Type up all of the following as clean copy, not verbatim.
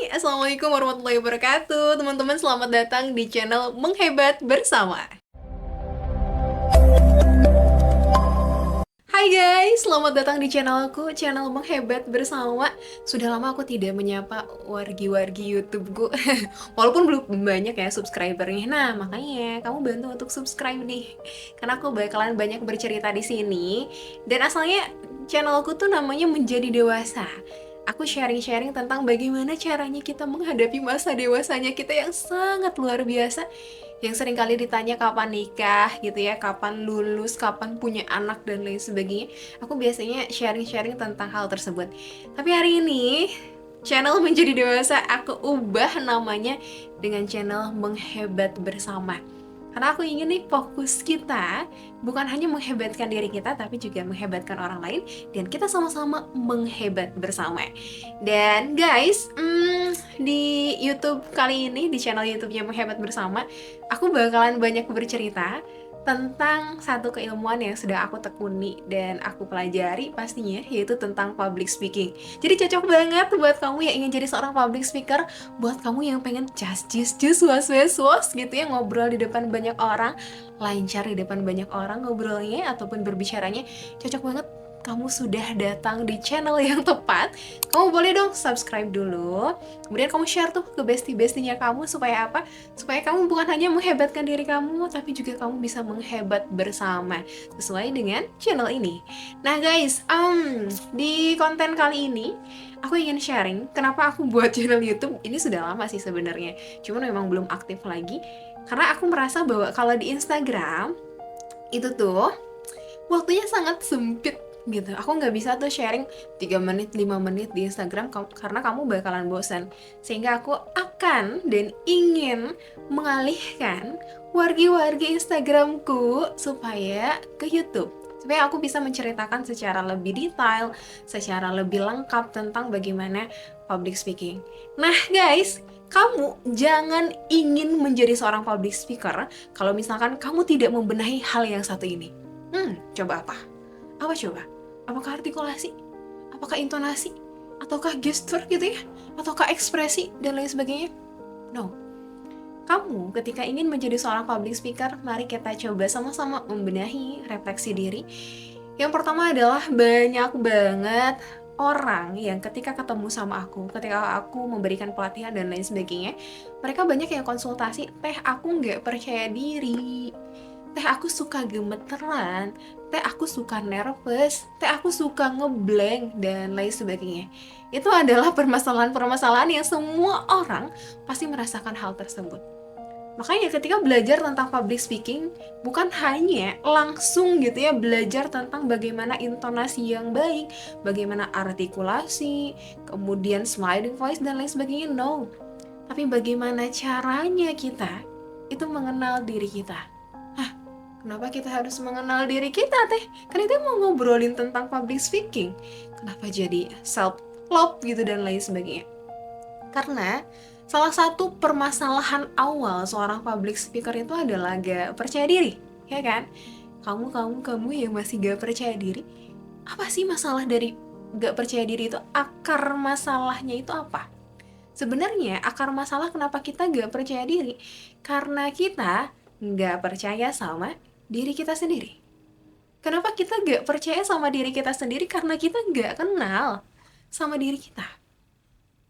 Assalamualaikum warahmatullahi wabarakatuh. Teman-teman selamat datang di channel Menghebat Bersama. Hai guys, selamat datang di channelku, channel Menghebat Bersama. Sudah lama aku tidak menyapa wargi-wargi YouTubeku. Walaupun belum banyak ya subscribernya. Nah, makanya kamu bantu untuk subscribe nih. Karena aku bakalan banyak bercerita di sini. Dan asalnya channelku tuh namanya Menjadi Dewasa. Aku sharing-sharing tentang bagaimana caranya kita menghadapi masa dewasanya kita yang sangat luar biasa, yang sering kali ditanya kapan nikah gitu ya, kapan lulus, kapan punya anak dan lain sebagainya. Aku biasanya sharing-sharing tentang hal tersebut. Tapi hari ini channel Menjadi Dewasa aku ubah namanya dengan channel Menghebat Bersama. Karena aku ingin nih fokus kita bukan hanya menghebatkan diri kita, tapi juga menghebatkan orang lain, dan kita sama-sama menghebat bersama. Dan guys, di YouTube kali ini, di channel YouTube-nya Menghebat Bersama, aku bakalan banyak bercerita tentang satu keilmuan yang sedang aku tekuni dan aku pelajari pastinya, yaitu tentang public speaking. Jadi cocok banget buat kamu yang ingin jadi seorang public speaker, buat kamu yang pengen just was gitu ya, ngobrol di depan banyak orang, lancar di depan banyak orang ngobrolnya ataupun berbicaranya. Cocok banget kamu sudah datang di channel yang tepat. Kamu boleh dong subscribe dulu, kemudian kamu share tuh ke bestie-bestinya kamu. Supaya apa? Supaya kamu bukan hanya menghebatkan diri kamu, tapi juga kamu bisa menghebat bersama sesuai dengan channel ini. Nah guys, di konten kali ini aku ingin sharing kenapa aku buat channel YouTube ini. Sudah lama sih sebenarnya, cuman memang belum aktif lagi karena aku merasa bahwa kalau di Instagram itu tuh waktunya sangat sempit gitu. Aku nggak bisa tuh sharing 3 menit, 5 menit di Instagram karena kamu bakalan bosan. Sehingga aku akan dan ingin mengalihkan wargi-wargi Instagramku supaya ke YouTube. Supaya aku bisa menceritakan secara lebih detail, secara lebih lengkap tentang bagaimana public speaking. Nah guys, kamu jangan ingin menjadi seorang public speaker kalau misalkan kamu tidak membenahi hal yang satu ini. Coba apa? Apa coba? Apakah artikulasi? Apakah intonasi? Ataukah gestur gitu ya? Ataukah ekspresi dan lain sebagainya? No. Kamu ketika ingin menjadi seorang public speaker, mari kita coba sama-sama membenahi refleksi diri. Yang pertama adalah banyak banget orang yang ketika ketemu sama aku, ketika aku memberikan pelatihan dan lain sebagainya, mereka banyak yang konsultasi, teh aku nggak percaya diri, teh aku suka gemeteran, teh aku suka nervous, teh aku suka ngeblank, dan lain sebagainya. Itu adalah permasalahan-permasalahan yang semua orang pasti merasakan hal tersebut. Makanya ketika belajar tentang public speaking, bukan hanya langsung gitu ya belajar tentang bagaimana intonasi yang baik, bagaimana artikulasi, kemudian sliding voice dan lain sebagainya, no. Tapi bagaimana caranya kita itu mengenal diri kita. Kenapa kita harus mengenal diri kita teh? Kan itu mau ngobrolin tentang public speaking. Kenapa jadi self-love gitu dan lain sebagainya? Karena salah satu permasalahan awal seorang public speaker itu adalah gak percaya diri, ya kan? Kamu yang masih gak percaya diri, apa sih masalah dari gak percaya diri itu? Akar masalahnya itu apa? Sebenarnya akar masalah kenapa kita gak percaya diri, karena kita gak percaya sama diri kita sendiri. Kenapa kita gak percaya sama diri kita sendiri? Karena kita gak kenal sama diri kita.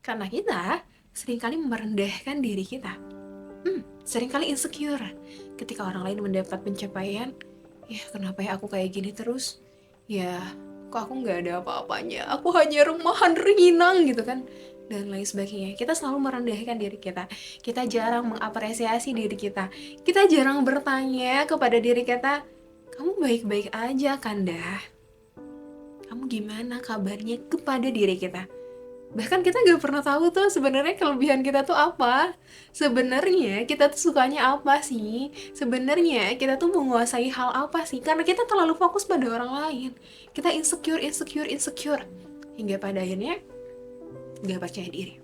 Karena kita seringkali merendahkan diri kita. Seringkali insecure ketika orang lain mendapat pencapaian. Ya kenapa ya aku kayak gini terus? Ya kok aku gak ada apa-apanya? Aku hanya rumahan rinang gitu kan, dan lain sebagainya. Kita selalu merendahkan diri kita. Kita jarang mengapresiasi diri kita. Kita jarang bertanya kepada diri kita, kamu baik-baik aja kan dah? Kamu gimana kabarnya, kepada diri kita? Bahkan kita gak pernah tahu tuh sebenarnya kelebihan kita tuh apa. Sebenarnya kita tuh sukanya apa sih? Sebenarnya kita tuh menguasai hal apa sih? Karena kita terlalu fokus pada orang lain. Kita insecure. Hingga pada akhirnya gak percaya diri.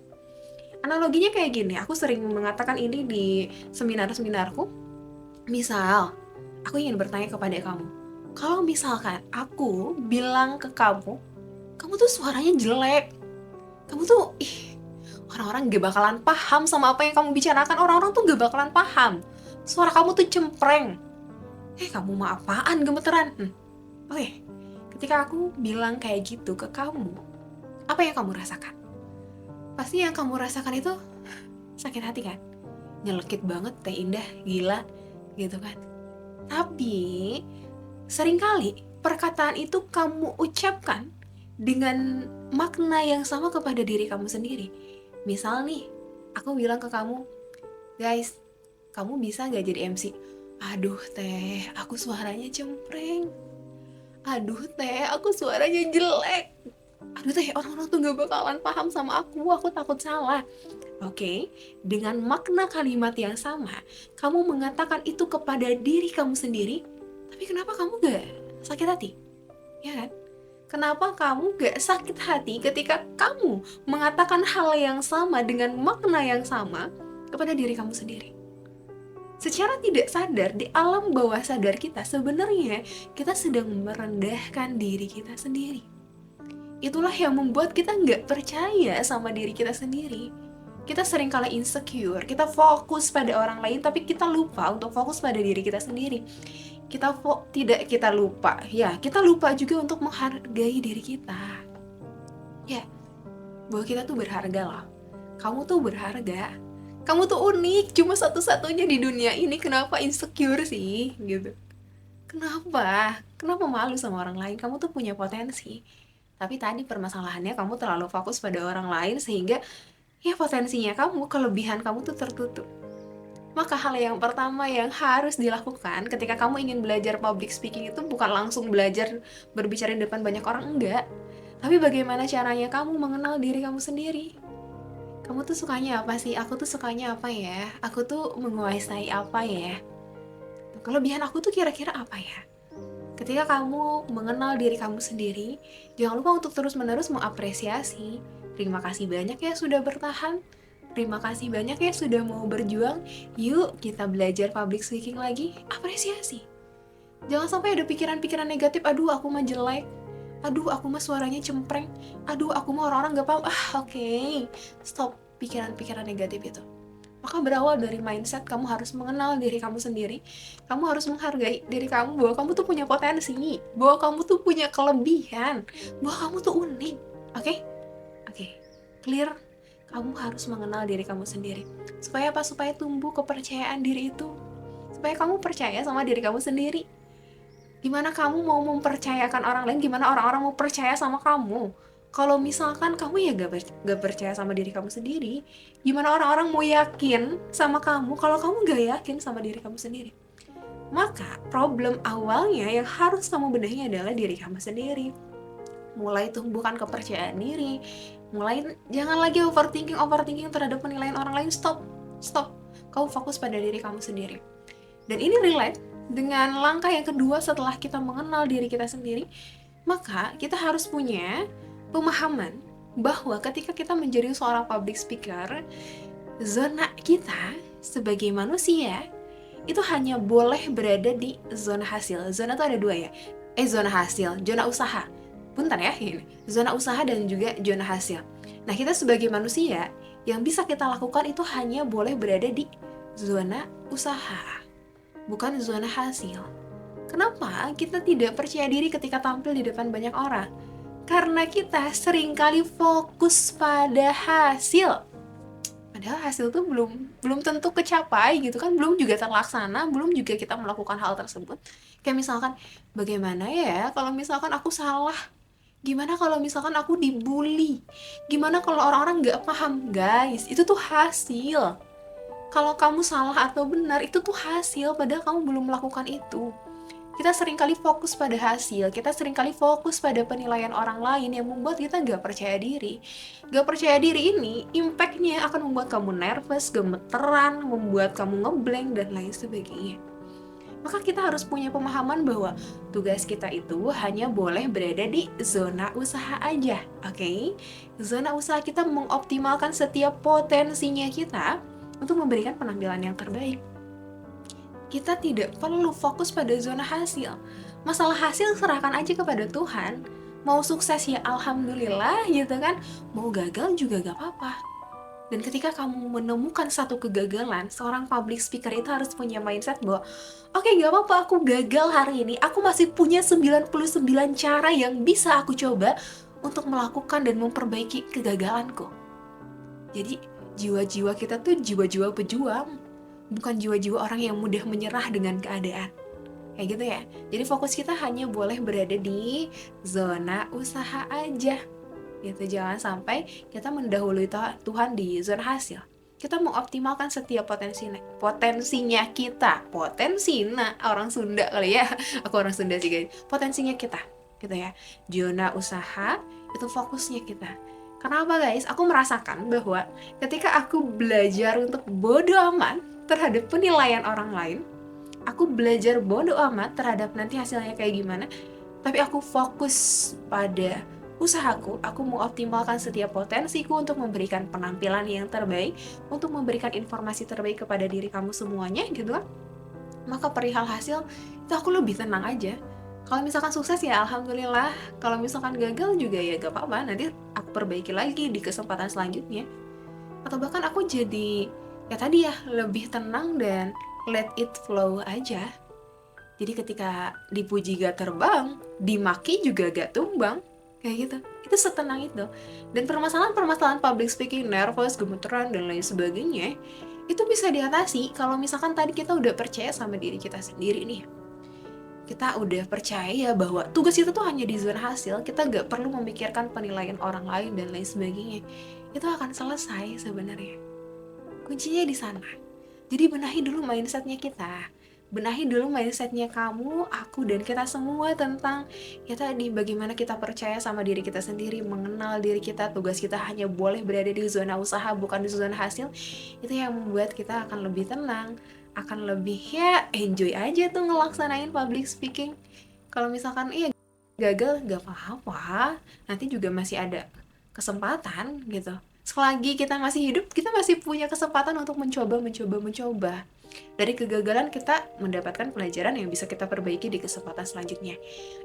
Analoginya kayak gini, aku sering mengatakan ini di seminar-seminarku. Misal, aku ingin bertanya kepada kamu, kalau misalkan aku bilang ke kamu tuh suaranya jelek, kamu tuh, orang-orang gak bakalan paham sama apa yang kamu bicarakan. Orang-orang tuh gak bakalan paham. Suara kamu tuh cempreng. Kamu mah apaan gemeteran? Oke, ketika aku bilang kayak gitu ke kamu, apa yang kamu rasakan? Pasti yang kamu rasakan itu sakit hati kan? Nyelekit banget, Teh Indah, gila, gitu kan? Tapi seringkali perkataan itu kamu ucapkan dengan makna yang sama kepada diri kamu sendiri. Misal nih, aku bilang ke kamu, guys, kamu bisa gak jadi MC? Aduh Teh, aku suaranya cempreng. Aduh Teh, aku suaranya jelek. Aduh Teh, orang-orang tuh gak bakalan paham sama aku takut salah. Oke, dengan makna kalimat yang sama, kamu mengatakan itu kepada diri kamu sendiri, tapi kenapa kamu gak sakit hati? Ya kan? Kenapa kamu gak sakit hati ketika kamu mengatakan hal yang sama dengan makna yang sama kepada diri kamu sendiri? Secara tidak sadar, di alam bawah sadar kita, sebenarnya kita sedang merendahkan diri kita sendiri. Itulah yang membuat kita nggak percaya sama diri kita sendiri. Kita sering kala insecure, kita fokus pada orang lain, tapi kita lupa untuk fokus pada diri kita sendiri. Kita lupa juga untuk menghargai diri kita. Ya, bahwa kita tuh berharga loh. Kamu tuh berharga. Kamu tuh unik, cuma satu-satunya di dunia ini. Kenapa insecure sih? Gitu. Kenapa malu sama orang lain? Kamu tuh punya potensi. Tapi tadi permasalahannya kamu terlalu fokus pada orang lain sehingga ya potensinya kamu, kelebihan kamu tuh tertutup. Maka hal yang pertama yang harus dilakukan ketika kamu ingin belajar public speaking itu bukan langsung belajar berbicara di depan banyak orang, enggak. Tapi bagaimana caranya kamu mengenal diri kamu sendiri. Kamu tuh sukanya apa sih? Aku tuh sukanya apa ya? Aku tuh menguasai apa ya? Kelebihan aku tuh kira-kira apa ya? Ketika kamu mengenal diri kamu sendiri, jangan lupa untuk terus-menerus mengapresiasi. Terima kasih banyak ya sudah bertahan. Terima kasih banyak ya sudah mau berjuang. Yuk kita belajar public speaking lagi. Apresiasi. Jangan sampai ada pikiran-pikiran negatif. Aduh aku mah jelek. Aduh aku mah suaranya cempreng. Aduh aku mah orang-orang gak paham. Oke. Stop pikiran-pikiran negatif itu. Maka berawal dari mindset, kamu harus mengenal diri kamu sendiri. Kamu harus menghargai diri kamu bahwa kamu tuh punya potensi, bahwa kamu tuh punya kelebihan, bahwa kamu tuh unik. Oke? Clear? Kamu harus mengenal diri kamu sendiri. Supaya apa? Supaya tumbuh kepercayaan diri itu. Supaya kamu percaya sama diri kamu sendiri. Gimana kamu mau mempercayakan orang lain? Gimana orang-orang mau percaya sama kamu? Kalau misalkan kamu ya gak percaya sama diri kamu sendiri, gimana orang-orang mau yakin sama kamu kalau kamu gak yakin sama diri kamu sendiri? Maka problem awalnya yang harus kamu benahi adalah diri kamu sendiri. Mulai tumbuhkan kepercayaan diri. Jangan lagi overthinking terhadap penilaian orang lain. Stop. Kamu fokus pada diri kamu sendiri. Dan ini relate dengan langkah yang kedua setelah kita mengenal diri kita sendiri. Maka kita harus punya pemahaman bahwa ketika kita menjadi seorang public speaker, zona kita sebagai manusia itu hanya boleh berada di zona hasil. Zona itu ada dua ya. Zona hasil, zona usaha. Bentar ya, ini. Zona usaha dan juga zona hasil. Nah, kita sebagai manusia yang bisa kita lakukan itu hanya boleh berada di zona usaha, bukan zona hasil. Kenapa kita tidak percaya diri ketika tampil di depan banyak orang? Karena kita seringkali fokus pada hasil. Padahal hasil tuh belum tentu kecapai gitu kan, belum juga terlaksana, belum juga kita melakukan hal tersebut. Kayak misalkan, bagaimana ya kalau misalkan aku salah? Gimana kalau misalkan aku dibully? Gimana kalau orang-orang gak paham? Guys, itu tuh hasil. Kalau kamu salah atau benar, itu tuh hasil, padahal kamu belum melakukan itu. Kita seringkali fokus pada hasil, kita seringkali fokus pada penilaian orang lain yang membuat kita gak percaya diri. Gak percaya diri ini, impact-nya akan membuat kamu nervous, gemeteran, membuat kamu ngeblank, dan lain sebagainya. Maka kita harus punya pemahaman bahwa tugas kita itu hanya boleh berada di zona usaha aja, oke? Zona usaha kita mengoptimalkan setiap potensinya kita untuk memberikan penampilan yang terbaik. Kita tidak perlu fokus pada zona hasil. Masalah hasil serahkan aja kepada Tuhan. Mau sukses ya alhamdulillah gitu kan. Mau gagal juga gak apa-apa. Dan ketika kamu menemukan satu kegagalan, seorang public speaker itu harus punya mindset bahwa oke, gak apa-apa aku gagal hari ini, aku masih punya 99 cara yang bisa aku coba untuk melakukan dan memperbaiki kegagalanku. Jadi jiwa-jiwa kita tuh jiwa-jiwa pejuang, bukan jiwa-jiwa orang yang mudah menyerah dengan keadaan. Kayak gitu ya. Jadi fokus kita hanya boleh berada di zona usaha aja. Gitu, jangan sampai kita mendahului Tuhan di zona hasil. Kita mengoptimalkan setiap potensinya kita. Orang Sunda kali ya. Aku orang Sunda sih guys. Potensinya kita, gitu ya. Zona usaha itu fokusnya kita. Kenapa guys? Aku merasakan bahwa ketika aku belajar untuk bodo amat terhadap penilaian orang lain, aku belajar bodo amat terhadap nanti hasilnya kayak gimana, tapi aku fokus pada usahaku, aku mengoptimalkan setiap potensiku untuk memberikan penampilan yang terbaik, untuk memberikan informasi terbaik kepada diri kamu semuanya gitu kan. Maka perihal hasil, itu aku lebih tenang aja. Kalau misalkan sukses ya alhamdulillah, kalau misalkan gagal juga ya gak apa-apa, nanti aku perbaiki lagi di kesempatan selanjutnya. Atau bahkan aku jadi, ya tadi ya, lebih tenang dan let it flow aja. Jadi ketika dipuji gak terbang, dimaki juga gak tumbang. Kayak gitu, itu setenang itu. Dan permasalahan public speaking, nervous, gemeteran, dan lain sebagainya, itu bisa diatasi kalau misalkan tadi kita udah percaya sama diri kita sendiri nih. Kita udah percaya bahwa tugas itu tuh hanya di zona hasil, kita gak perlu memikirkan penilaian orang lain dan lain sebagainya. Itu akan selesai sebenarnya. Kuncinya di sana. Jadi benahi dulu mindsetnya kita. Benahi dulu mindsetnya kamu, aku, dan kita semua tentang ya tadi bagaimana kita percaya sama diri kita sendiri, mengenal diri kita, tugas kita hanya boleh berada di zona usaha, bukan di zona hasil. Itu yang membuat kita akan lebih tenang, akan lebih ya enjoy aja tuh ngelaksanain public speaking. Kalau misalkan iya gagal gak apa-apa, nanti juga masih ada kesempatan gitu. Selagi kita masih hidup, kita masih punya kesempatan untuk mencoba. Dari kegagalan kita mendapatkan pelajaran yang bisa kita perbaiki di kesempatan selanjutnya.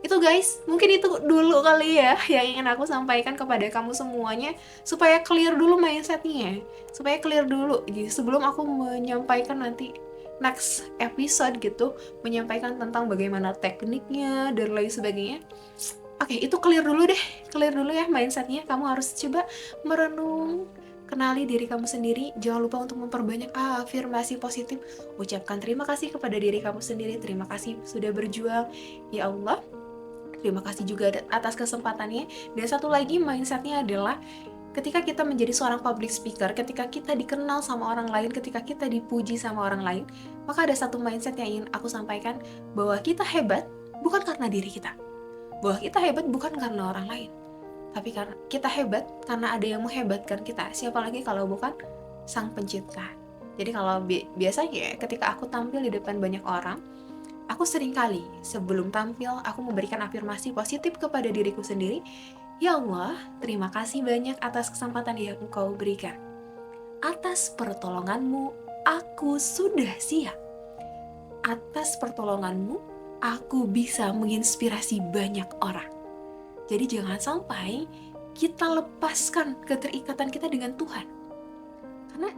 Itu guys, mungkin itu dulu kali ya yang ingin aku sampaikan kepada kamu semuanya, supaya clear dulu mindsetnya, supaya clear dulu sebelum aku menyampaikan nanti next episode gitu, menyampaikan tentang bagaimana tekniknya dan lain sebagainya. Oke, itu clear dulu ya mindsetnya. Kamu harus coba merenung, kenali diri kamu sendiri. Jangan lupa untuk memperbanyak afirmasi positif. Ucapkan terima kasih kepada diri kamu sendiri. Terima kasih sudah berjuang, ya Allah. Terima kasih juga atas kesempatannya. Dan satu lagi mindsetnya adalah ketika kita menjadi seorang public speaker, ketika kita dikenal sama orang lain, ketika kita dipuji sama orang lain, maka ada satu mindset yang ingin aku sampaikan, bahwa kita hebat bukan karena diri kita, bahwa kita hebat bukan karena orang lain, tapi karena kita hebat karena ada yang menghebatkan kita. Siapa lagi kalau bukan Sang Pencipta. Jadi kalau biasanya ketika aku tampil di depan banyak orang, aku sering kali sebelum tampil aku memberikan afirmasi positif kepada diriku sendiri. Ya Allah, terima kasih banyak atas kesempatan yang Engkau berikan. Atas pertolonganmu, aku sudah siap. Atas pertolonganmu, aku bisa menginspirasi banyak orang. Jadi jangan sampai kita lepaskan keterikatan kita dengan Tuhan. Karena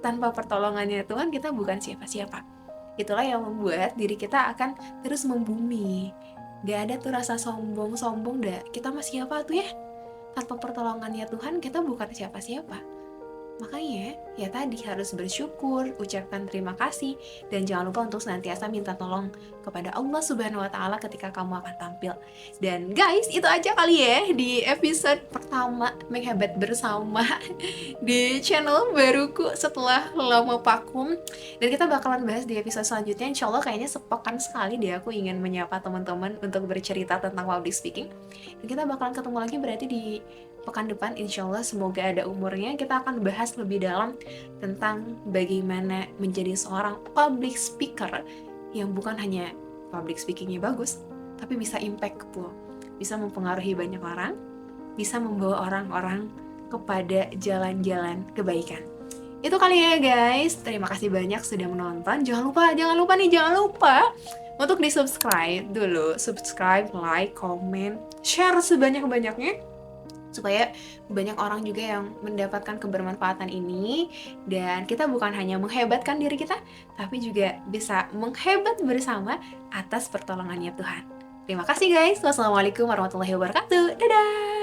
tanpa pertolongannya Tuhan kita bukan siapa-siapa. Itulah yang membuat diri kita akan terus membumi. Gak ada tuh rasa sombong-sombong dah. Kita mah siapa tuh ya? Tanpa pertolongannya Tuhan kita bukan siapa-siapa. Makanya ya tadi harus bersyukur, ucapkan terima kasih, dan jangan lupa untuk senantiasa minta tolong kepada Allah Subhanahu wa Ta'ala ketika kamu akan tampil. Dan guys, itu aja kali ya di episode pertama Menghebat Bersama di channel baruku setelah lama vakum. Dan kita bakalan bahas di episode selanjutnya. Insya Allah kayaknya sepekan sekali deh aku ingin menyapa teman-teman untuk bercerita tentang public speaking. Dan kita bakalan ketemu lagi berarti di pekan depan, insya Allah, semoga ada umurnya. Kita akan bahas lebih dalam tentang bagaimana menjadi seorang public speaker yang bukan hanya public speakingnya bagus, tapi bisa impactful, bisa mempengaruhi banyak orang, bisa membawa orang-orang kepada jalan-jalan kebaikan. Itu kali ya guys, terima kasih banyak sudah menonton. Jangan lupa untuk di subscribe dulu, subscribe, like, comment, share sebanyak-banyaknya. supaya banyak orang juga yang mendapatkan kebermanfaatan ini, dan kita bukan hanya menghebatkan diri kita, tapi juga bisa menghebat bersama atas pertolongannya Tuhan. Terima kasih guys. Wassalamualaikum warahmatullahi wabarakatuh. Dadah!